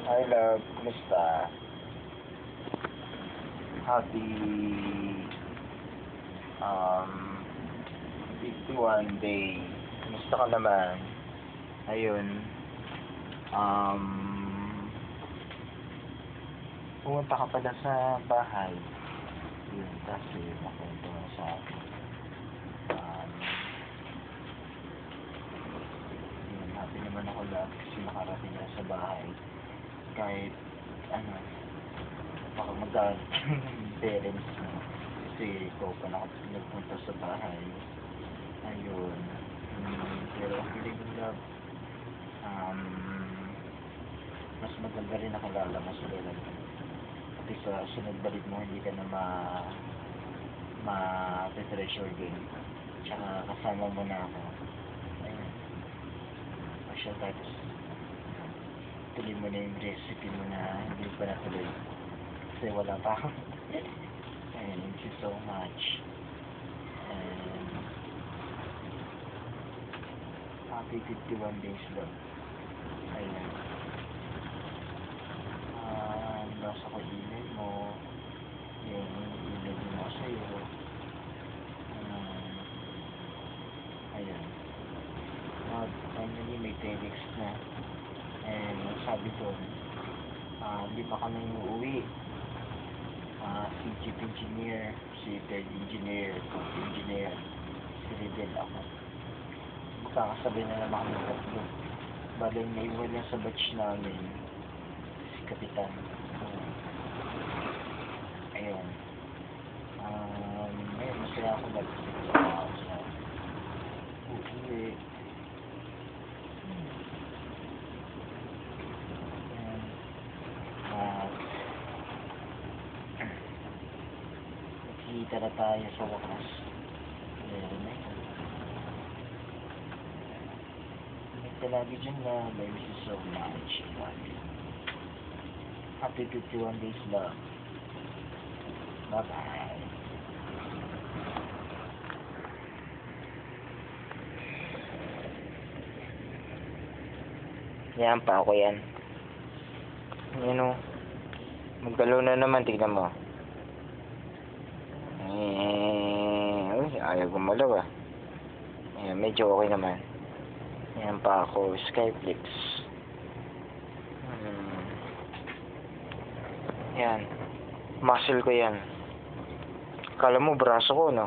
Hi love, kumusta? Happy 51 day. Kumusta ka naman? Ayun. Pumunta ka pala sa bahay. Yun, kasi nakwento nga sa akin. Yun, happy naman ako lahat kasi nakarating na sa bahay. Kahit baka magalit yung parents mo kasi ikaw pa nagpunta sa bahay. Ayun. Pero ang feeling ko love, mas maganda rin nakilala mo sa ganun. Kasi sa sunod balik mo hindi ka na ma-treasure din. Tsaka kasama mo na ako. Ayun. Actually, tapos tuloy mo na yung recipe mo na hindi pa natuloy. Kasi wala pa ako. And thank you so much. And happy 51 days love. Ayan. Nabasa ko email mo. Yung email mo sa'yo. Ayan. Finally may text na. And sabi ko, hindi pa kami uuwi. Si chief engineer, si third engineer, fourth engineer, si Ridel ako. Magkakasabay na naman kami tatlo. Balang naiwan lang sa batch namin si Kapitan. Ayun. Ayun, masaya ako sa uuwi. Kita na tayo sa wakas. Meron na yun. Ingat ka lagi dyan na. I miss you so much. Happy 51 days love. Bye-bye. Yan pa ako yan. Yan o. Magdalo na naman. Tignan mo. Uy, ayaw gumalaw ah. Ayan, medyo okay naman. Ayan pa ako, Skyflix. Ayan. Muscle ko yan. Kala mo braso ko, no?